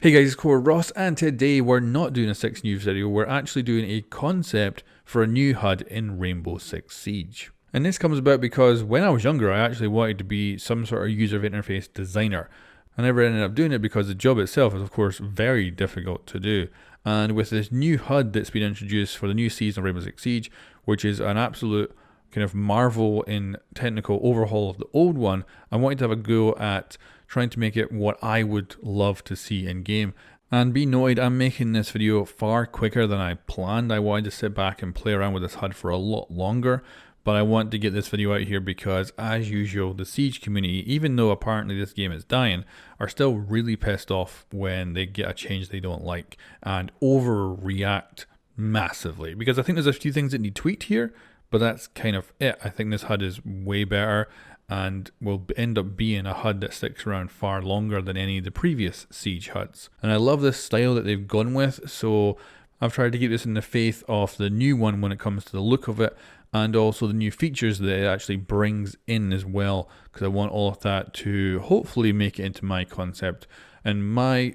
Hey guys, it's Core Ross, and today we're not doing a 6 news video, we're actually doing a concept for a new HUD in Rainbow Six Siege. And this comes about because when I was younger, I actually wanted to be some sort of user interface designer. I never ended up doing it because the job itself is of course very difficult to do. And with this new HUD that's been introduced for the new season of Rainbow Six Siege, which is an absolute kind of marvel in technical overhaul of the old one, I wanted to have a go at trying to make it what I would love to see in game. And be noted, I'm making this video far quicker than I planned. I wanted to sit back and play around with this HUD for a lot longer, but I want to get this video out here because, as usual, the Siege community, even though apparently this game is dying, are still really pissed off when they get a change they don't like and overreact massively. Because I think there's a few things that need tweaked here, but that's kind of it. I think this HUD is way better and will end up being a HUD that sticks around far longer than any of the previous Siege HUDs. And I love this style that they've gone with, so I've tried to keep this in the faith of the new one when it comes to the look of it, and also the new features that it actually brings in as well, because I want all of that to hopefully make it into my concept. And my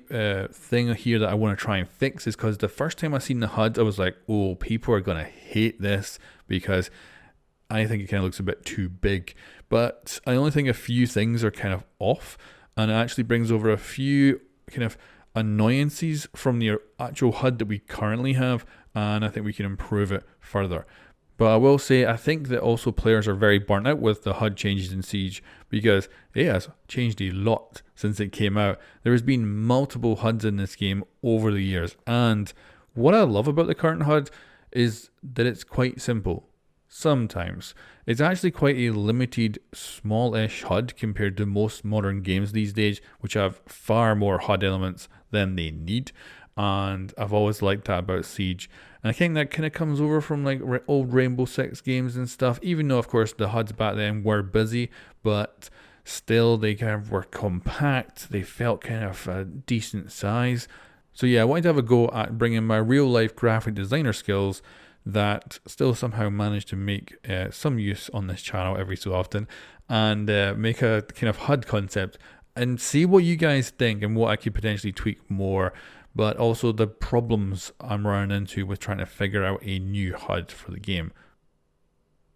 thing here that I want to try and fix is because the first time I seen the HUD, I was like, oh, people are going to hate this because I think it kind of looks a bit too big. But I only think a few things are kind of off, and it actually brings over a few kind of annoyances from the actual HUD that we currently have, and I think we can improve it further. But I will say, I think that also players are very burnt out with the HUD changes in Siege because it has changed a lot since it came out. There has been multiple HUDs in this game over the years, and what I love about the current HUD is that it's quite simple. Sometimes. It's actually quite a limited, smallish HUD compared to most modern games these days, which have far more HUD elements than they need. And I've always liked that about Siege. And I think that kind of comes over from like old Rainbow Six games and stuff, even though of course the HUDs back then were busy, but still they kind of were compact. They felt kind of a decent size. So yeah, I wanted to have a go at bringing my real life graphic designer skills that still somehow managed to make some use on this channel every so often, and make a kind of HUD concept and see what you guys think and what I could potentially tweak more, but also the problems I'm running into with trying to figure out a new HUD for the game.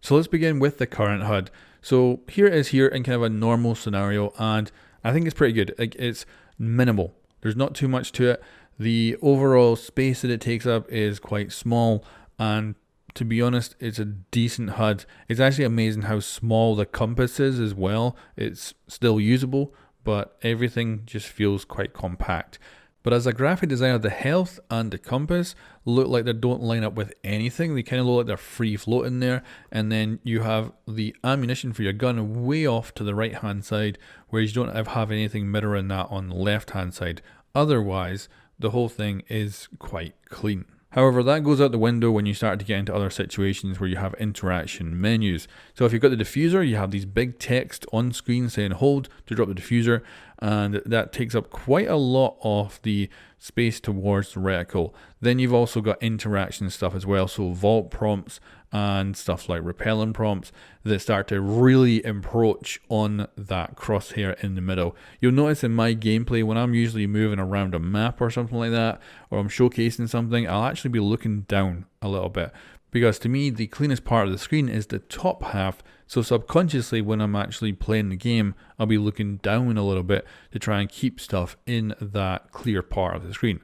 So let's begin with the current HUD. So here it is here in kind of a normal scenario, and I think it's pretty good. Like, it's minimal. There's not too much to it. The overall space that it takes up is quite small, and to be honest, it's a decent HUD. It's actually amazing how small the compass is as well. It's still usable, but everything just feels quite compact. But as a graphic designer, the health and the compass look like they don't line up with anything. They kind of look like they're free floating there. And then you have the ammunition for your gun way off to the right hand side, whereas you don't have anything mirroring that on the left hand side. Otherwise, the whole thing is quite clean. However, that goes out the window when you start to get into other situations where you have interaction menus. So if you've got the diffuser, you have these big text on screen saying hold to drop the diffuser, and that takes up quite a lot of the space towards the reticle. Then you've also got interaction stuff as well, so vault prompts and stuff like repelling prompts that start to really encroach on that crosshair in the middle. You'll notice in my gameplay, when I'm usually moving around a map or something like that, or I'm showcasing something, I'll actually be looking down a little bit, because to me the cleanest part of the screen is the top half. So subconsciously when I'm actually playing the game, I'll be looking down a little bit to try and keep stuff in that clear part of the screen.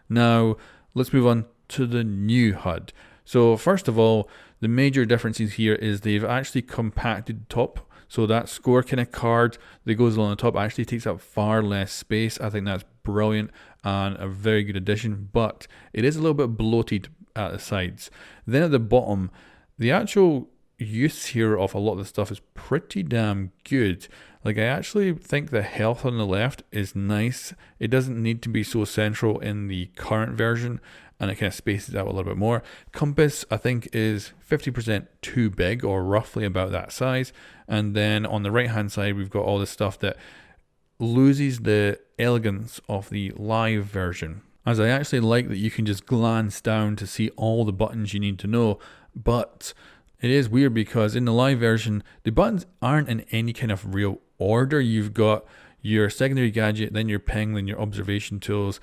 Now let's move on to the new HUD. So first of all, the major differences here is they've actually compacted the top. So that score kind of card that goes along the top actually takes up far less space. I think that's brilliant and a very good addition, but it is a little bit bloated at the sides. Then at the bottom, the actual use here of a lot of the stuff is pretty damn good. Like, I actually think the health on the left is nice. It doesn't need to be so central in the current version, and it kind of spaces out a little bit more. Compass, I think, is 50% too big, or roughly about that size. And then on the right hand side, we've got all this stuff that loses the elegance of the live version, as I actually like that you can just glance down to see all the buttons you need to know. But it is weird because in the live version, the buttons aren't in any kind of real order. You've got your secondary gadget, then your ping, then your observation tools,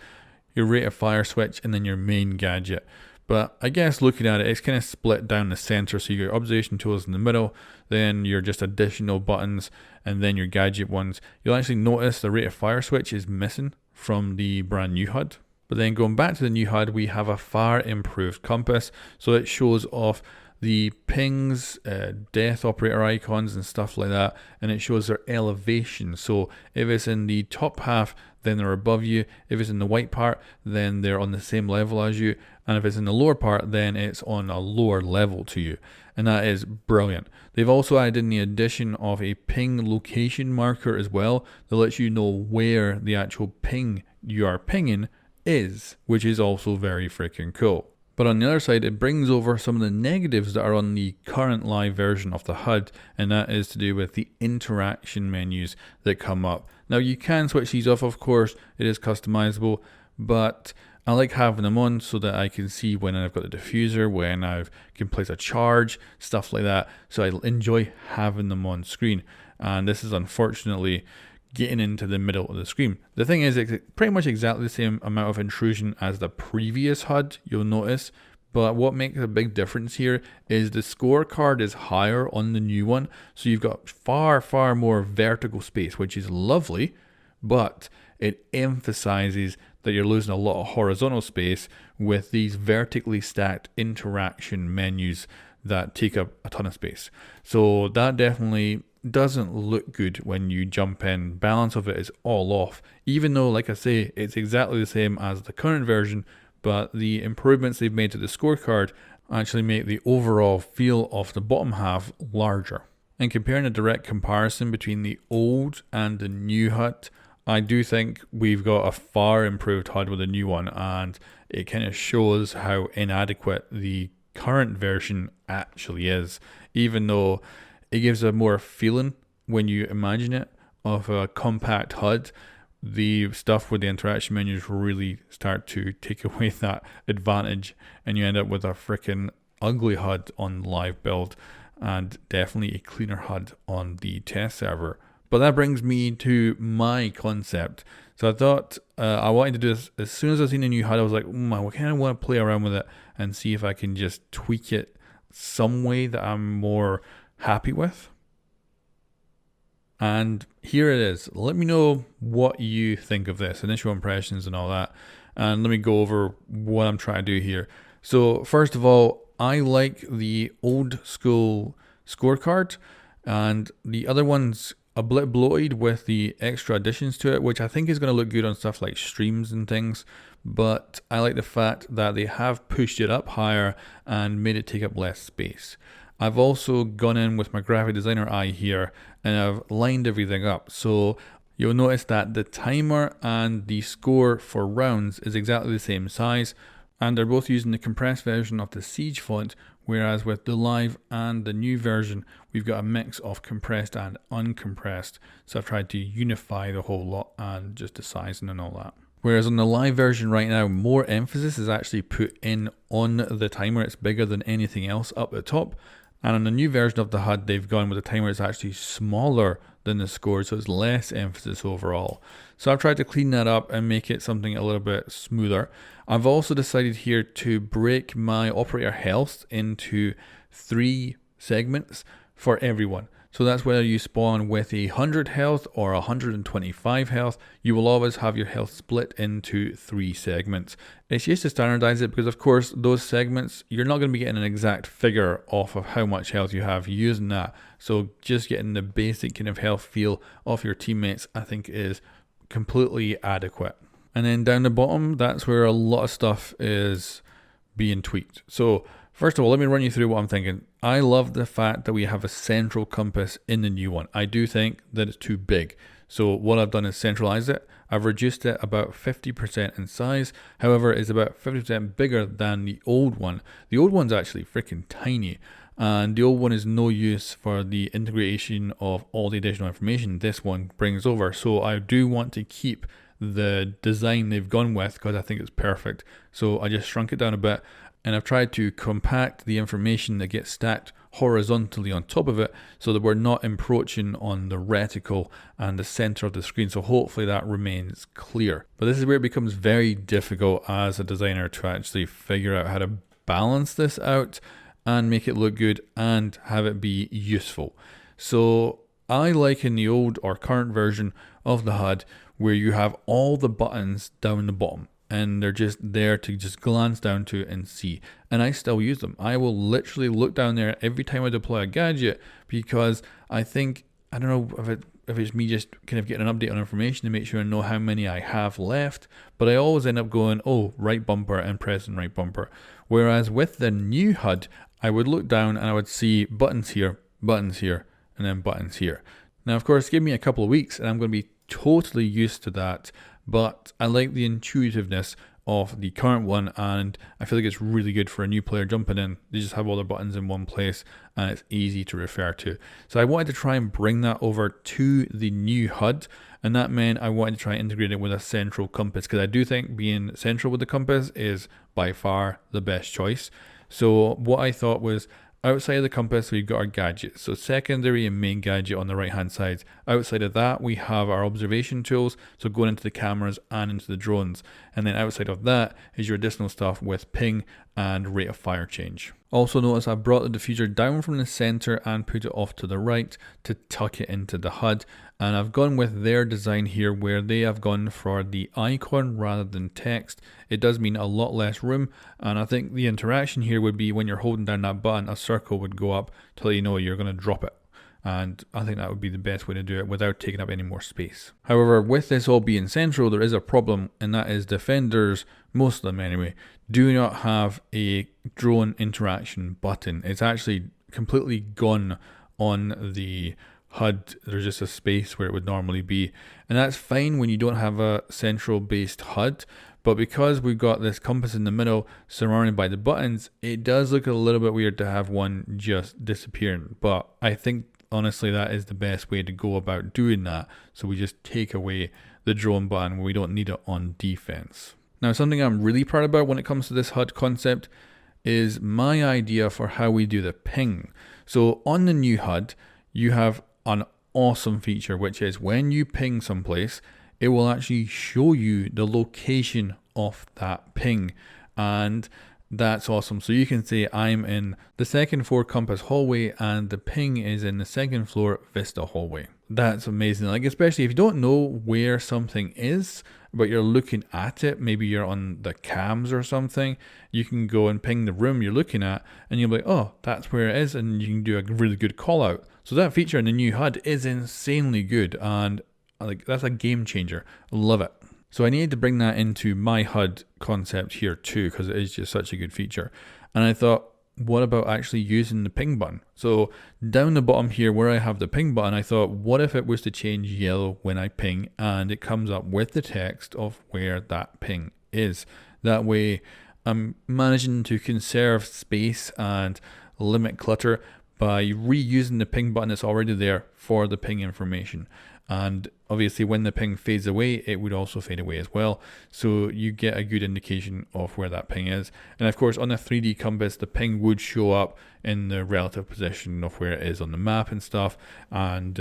your rate of fire switch, and then your main gadget. But I guess looking at it, it's kind of split down the center. So you got your observation tools in the middle, then your just additional buttons, and then your gadget ones. You'll actually notice the rate of fire switch is missing from the brand new HUD. But then going back to the new HUD, we have a far improved compass. So it shows off the pings, death operator icons and stuff like that, and it shows their elevation. So if it's in the top half, then they're above you. If it's in the white part, then they're on the same level as you. And if it's in the lower part, then it's on a lower level to you. And that is brilliant. They've also added in the addition of a ping location marker as well that lets you know where the actual ping you are pinging is, which is also very freaking cool. But on the other side, it brings over some of the negatives that are on the current live version of the HUD, and that is to do with the interaction menus that come up. Now you can switch these off, of course, it is customizable, but I like having them on so that I can see when I've got the diffuser, when I can place a charge, stuff like that. So I enjoy having them on screen, and this is unfortunately getting into the middle of the screen. The thing is, it's pretty much exactly the same amount of intrusion as the previous HUD, you'll notice, but what makes a big difference here is the scorecard is higher on the new one, so you've got far more vertical space, which is lovely, but it emphasizes that you're losing a lot of horizontal space with these vertically stacked interaction menus that take up a ton of space. So that definitely doesn't look good when you jump in. Balance of it is all off, even though, like I say, it's exactly the same as the current version, but the improvements they've made to the scorecard actually make the overall feel of the bottom half larger. And comparing a direct comparison between the old and the new HUD, I do think we've got a far improved HUD with the new one, and it kind of shows how inadequate the current version actually is, even though it gives a more feeling when you imagine it of a compact HUD. The stuff with the interaction menus really start to take away that advantage, and you end up with a freaking ugly HUD on live build and definitely a cleaner HUD on the test server. But that brings me to my concept. So I thought I wanted to do this as soon as I seen a new HUD. I was like, I kind of want to play around with it and see if I can just tweak it some way that I'm more happy with. And here it is. Let me know what you think of this, initial impressions and all that. And let me go over what I'm trying to do here. So first of all, I like the old school scorecard, and the other one's a bit bloated with the extra additions to it, which I think is going to look good on stuff like streams and things. But I like the fact that they have pushed it up higher and made it take up less space. I've also gone in with my graphic designer eye here and I've lined everything up. So you'll notice that the timer and the score for rounds is exactly the same size, and they're both using the compressed version of the Siege font, whereas with the live and the new version, we've got a mix of compressed and uncompressed. So I've tried to unify the whole lot and just the sizing and all that. Whereas on the live version right now, more emphasis is actually put in on the timer. It's bigger than anything else up the top. And on the new version of the HUD, they've gone with the timer that's actually smaller than the score, so it's less emphasis overall. So I've tried to clean that up and make it something a little bit smoother. I've also decided here to break my operator health into 3 segments for everyone. So that's whether you spawn with 100 health or 125 health, you will always have your health split into 3 segments. It's just to standardize it because, of course, those segments, you're not going to be getting an exact figure off of how much health you have using that. So just getting the basic kind of health feel of your teammates, I think, is completely adequate. And then down the bottom, that's where a lot of stuff is being tweaked. So first of all, let me run you through what I'm thinking. I love the fact that we have a central compass in the new one. I do think that it's too big. So what I've done is centralize it. I've reduced it about 50% in size. However, it's about 50% bigger than the old one. The old one's actually freaking tiny. And the old one is no use for the integration of all the additional information this one brings over. So I do want to keep the design they've gone with because I think it's perfect. So I just shrunk it down a bit, and I've tried to compact the information that gets stacked horizontally on top of it so that we're not encroaching on the reticle and the center of the screen. So hopefully that remains clear. But this is where it becomes very difficult as a designer to actually figure out how to balance this out and make it look good and have it be useful. So I like in the old or current version of the HUD where you have all the buttons down the bottom and they're just there to just glance down to and see. And I still use them. I will literally look down there every time I deploy a gadget because I think, I don't know if it's me just kind of getting an update on information to make sure I know how many I have left, but I always end up going, oh, right bumper and pressing right bumper. Whereas with the new HUD, I would look down and I would see buttons here, and then buttons here. Now, of course, give me a couple of weeks and I'm going to be totally used to that, but I like the intuitiveness of the current one, and I feel like it's really good for a new player jumping in. They just have all their buttons in one place and it's easy to refer to. So I wanted to try and bring that over to the new HUD, and that meant I wanted to try and integrate it with a central compass, because I do think being central with the compass is by far the best choice. So what I thought was, outside of the compass, we've got our gadgets. So secondary and main gadget on the right hand side. Outside of that, we have our observation tools, so going into the cameras and into the drones. And then outside of that is your additional stuff with ping and rate of fire change. Also notice I've brought the diffuser down from the center and put it off to the right to tuck it into the HUD. And I've gone with their design here where they have gone for the icon rather than text. It does mean a lot less room, and I think the interaction here would be when you're holding down that button, a circle would go up to let you know you're going to drop it. And I think that would be the best way to do it without taking up any more space. However, with this all being central, there is a problem, and that is defenders, most of them anyway, do not have a drone interaction button. It's actually completely gone on the HUD. There's just a space where it would normally be, and that's fine when you don't have a central based HUD. But because we've got this compass in the middle surrounded by the buttons, it does look a little bit weird to have one just disappearing. But I think honestly that is the best way to go about doing that. So we just take away the drone button when we don't need it on defense. Now, something I'm really proud about when it comes to this HUD concept is my idea for how we do the ping. So on the new HUD, you have an awesome feature, which is when you ping someplace, it will actually show you the location of that ping. And that's awesome. So you can say I'm in the second floor compass hallway and the ping is in the second floor vista hallway. That's amazing. Like, especially if you don't know where something is, but you're looking at it, maybe you're on the cams or something, you can go and ping the room you're looking at and you'll be like, oh, that's where it is, and you can do a really good call out. So that feature in the new HUD is insanely good, and like that's a game changer. Love it. So I needed to bring that into my HUD concept here too, because it is just such a good feature. And I thought, what about actually using the ping button? So down the bottom here where I have the ping button, I thought, what if it was to change yellow when I ping and it comes up with the text of where that ping is? That way I'm managing to conserve space and limit clutter by reusing the ping button that's already there for the ping information. And obviously when the ping fades away, it would also fade away as well. So you get a good indication of where that ping is. And of course on the 3D compass, the ping would show up in the relative position of where it is on the map and stuff, and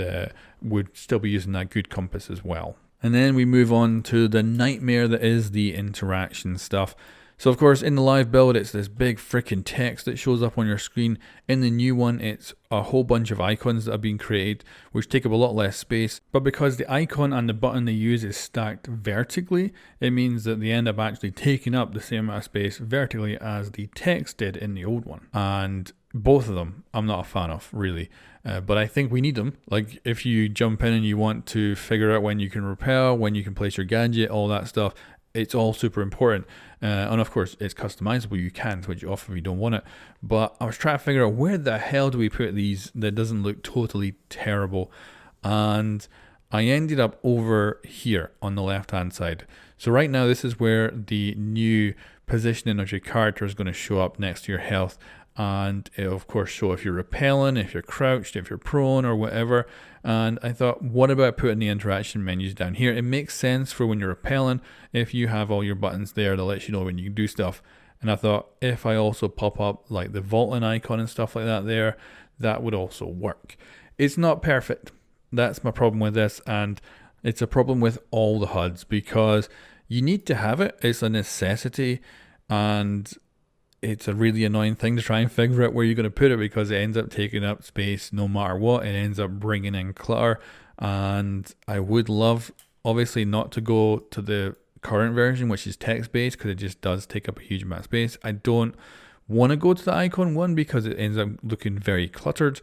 would still be using that good compass as well. And then we move on to the nightmare that is the interaction stuff. So of course in the live build it's this big freaking text that shows up on your screen. In the new one it's a whole bunch of icons that have been created which take up a lot less space, but because the icon and the button they use is stacked vertically, it means that they end up actually taking up the same amount of space vertically as the text did in the old one. And both of them I'm not a fan of, really. But I think we need them. Like if you jump in and you want to figure out when you can rappel, when you can place your gadget, all that stuff, it's all super important. And of course it's customizable, you can switch it off if you don't want it. But I was trying to figure out where the hell do we put these that doesn't look totally terrible, and I ended up over here on the left hand side. So right now this is where the new positioning of your character is going to show up next to your health, and it'll of course show if you're rappelling, if you're crouched, if you're prone or whatever. And I thought, what about putting the interaction menus down here? It makes sense for when you're rappelling, if you have all your buttons there that lets you know when you can do stuff. And I thought if I also pop up like the Vaulting icon and stuff like that there, that would also work. It's not perfect. That's my problem with this, and it's a problem with all the HUDs because you need to have it. It's a necessity, and it's a really annoying thing to try and figure out where you're going to put it because it ends up taking up space no matter what. It ends up bringing in clutter, and I would love, obviously, not to go to the current version, which is text-based, because it just does take up a huge amount of space. I don't want to go to the icon one because it ends up looking very cluttered,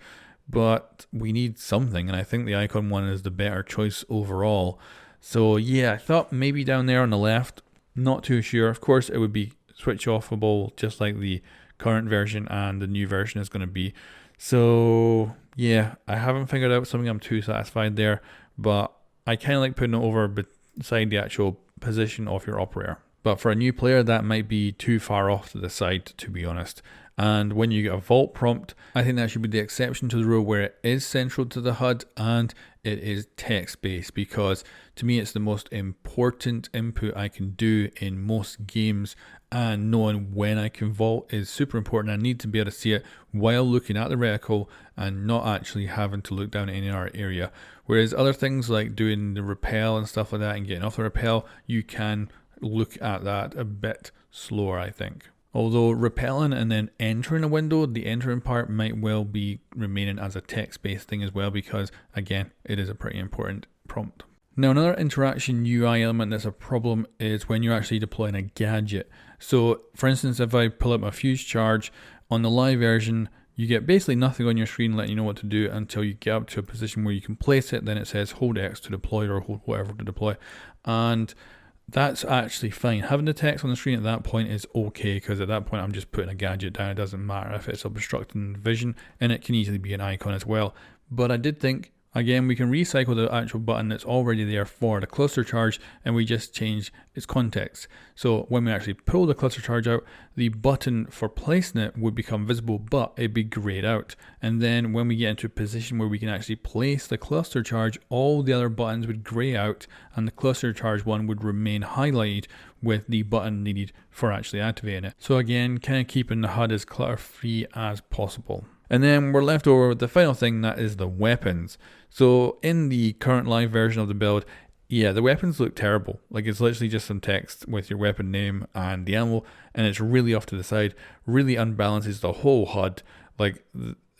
but we need something, and I think the icon one is the better choice overall. So yeah, I thought maybe down there on the left, not too sure. Of course, it would be switch offable just like the current version and the new version is going to be. So yeah, I haven't figured out something I'm too satisfied there, but I kind of like putting it over beside the actual position of your operator. But for a new player, that might be too far off to the side, to be honest. And when you get a vault prompt, I think that should be the exception to the rule where it is central to the HUD and it is text-based, because to me it's the most important input I can do in most games, and knowing when I can vault is super important. I need to be able to see it while looking at the reticle and not actually having to look down at any other area. Whereas other things like doing the rappel and stuff like that and getting off the rappel, you can look at that a bit slower, I think. Although rappelling and then entering a window, the entering part might well be remaining as a text-based thing as well, because again, it is a pretty important prompt. Now, another interaction UI element that's a problem is when you're actually deploying a gadget. So for instance, if I pull up my fuse charge on the live version, you get basically nothing on your screen letting you know what to do until you get up to a position where you can place it. Then it says hold X to deploy or hold whatever to deploy. And that's actually fine. Having the text on the screen at that point is okay, because at that point I'm just putting a gadget down. It doesn't matter if it's obstructing vision, and it can easily be an icon as well. But I did think, again, we can recycle the actual button that's already there for the cluster charge, and we just change its context. So when we actually pull the cluster charge out, the button for placing it would become visible, but it'd be grayed out. And then when we get into a position where we can actually place the cluster charge, all the other buttons would gray out, and the cluster charge one would remain highlighted with the button needed for actually activating it. So again, kind of keeping the HUD as clutter-free as possible. And then we're left over with the final thing, that is the weapons. So in the current live version of the build, yeah, the weapons look terrible. Like, it's literally just some text with your weapon name and the ammo, and it's really off to the side, really unbalances the whole HUD. Like,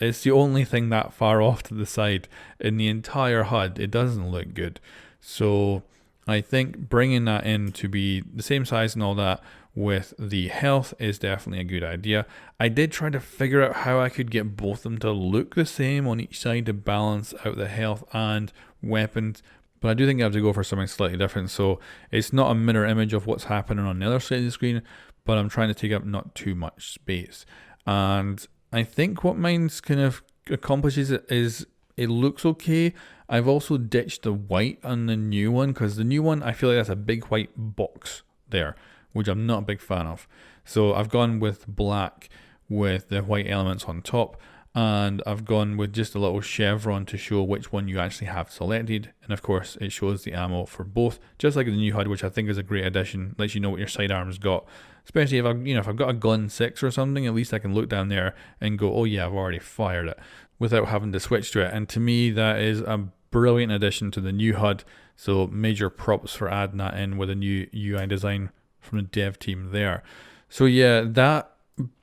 it's the only thing that far off to the side in the entire HUD. It doesn't look good. So I think bringing that in to be the same size and all that with the health is definitely a good idea. I did try to figure out how I could get both of them to look the same on each side to balance out the health and weapons, but I do think I have to go for something slightly different. So it's not a mirror image of what's happening on the other side of the screen, but I'm trying to take up not too much space. And I think what mine's kind of accomplishes it is it looks okay. I've also ditched the white on the new one, because the new one, I feel like that's a big white box there, which I'm not a big fan of. So I've gone with black with the white elements on top, and I've gone with just a little chevron to show which one you actually have selected. And of course, it shows the ammo for both, just like the new HUD, which I think is a great addition. Lets you know what your sidearm's got. Especially if I've got a gun 6 or something, at least I can look down there and go, oh yeah, I've already fired it, without having to switch to it. And to me, that is a brilliant addition to the new HUD. So major props for adding that in with a new UI design from the dev team there. So yeah, that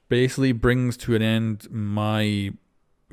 basically brings to an end my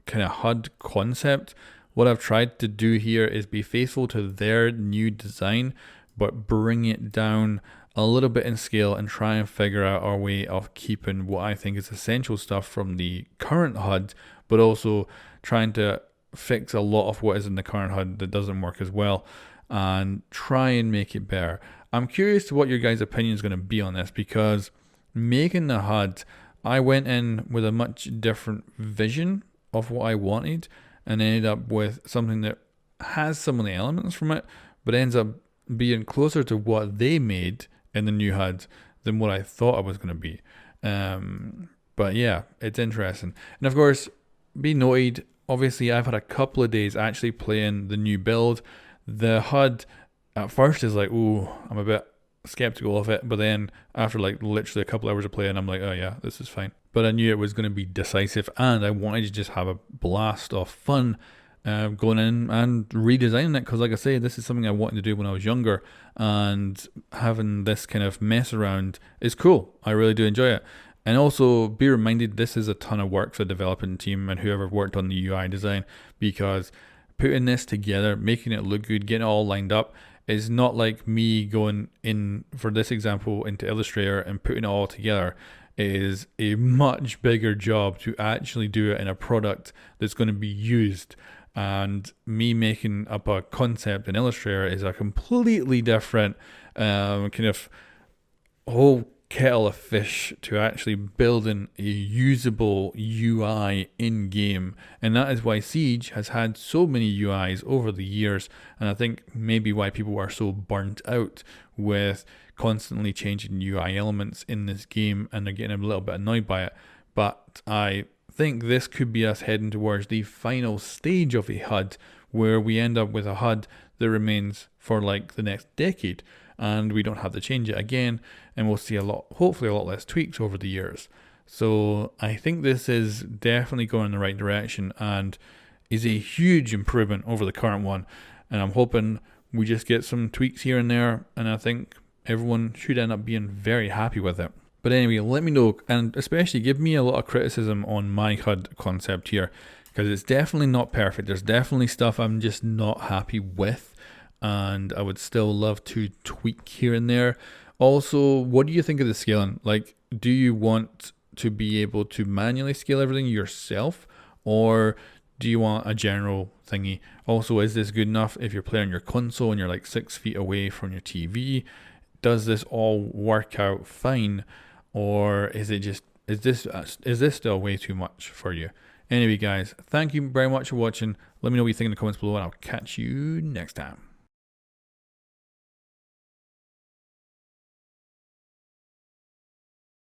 kind of HUD concept. What I've tried to do here is be faithful to their new design, but bring it down a little bit in scale and try and figure out our way of keeping what I think is essential stuff from the current HUD, but also trying to fix a lot of what is in the current HUD that doesn't work as well and try and make it better. I'm curious to what your guys' opinion is going to be on this, because making the HUD, I went in with a much different vision of what I wanted and ended up with something that has some of the elements from it, but ends up being closer to what they made in the new HUD than what I thought it was going to be. But yeah, it's interesting. And of course, be noted, obviously I've had a couple of days actually playing the new build. The HUD at first is like, ooh, I'm a bit skeptical of it, but then after like literally a couple hours of playing, I'm like, oh yeah, this is fine. But I knew it was going to be decisive, and I wanted to just have a blast of fun going in and redesigning it, because like I say, this is something I wanted to do when I was younger, and having this kind of mess around is cool. I really do enjoy it. And also be reminded, this is a ton of work for the developing team and whoever worked on the UI design, because putting this together, making it look good, getting it all lined up, is not like me going in, for this example, into Illustrator and putting it all together. It is a much bigger job to actually do it in a product that's going to be used. And me making up a concept in Illustrator is a completely different kind of whole kettle of fish to actually building a usable UI in game. And that is why Siege has had so many UIs over the years, and I think maybe why people are so burnt out with constantly changing UI elements in this game, and they're getting a little bit annoyed by it. But I think this could be us heading towards the final stage of a HUD, where we end up with a HUD that remains for like the next decade, and we don't have to change it again, and we'll see hopefully a lot less tweaks over the years. So I think this is definitely going in the right direction and is a huge improvement over the current one, and I'm hoping we just get some tweaks here and there, and I think everyone should end up being very happy with it. But anyway, let me know, and especially give me a lot of criticism on my HUD concept here, because it's definitely not perfect. There's definitely stuff I'm just not happy with, and I would still love to tweak here and there. Also, what do you think of the scaling? Like, do you want to be able to manually scale everything yourself, or do you want a general thingy? Also, is this good enough if you're playing on your console and you're like 6 feet away from your TV? Does this all work out fine, or is this still way too much for you? Anyway, guys, thank you very much for watching. Let me know what you think in the comments below, and I'll catch you next time.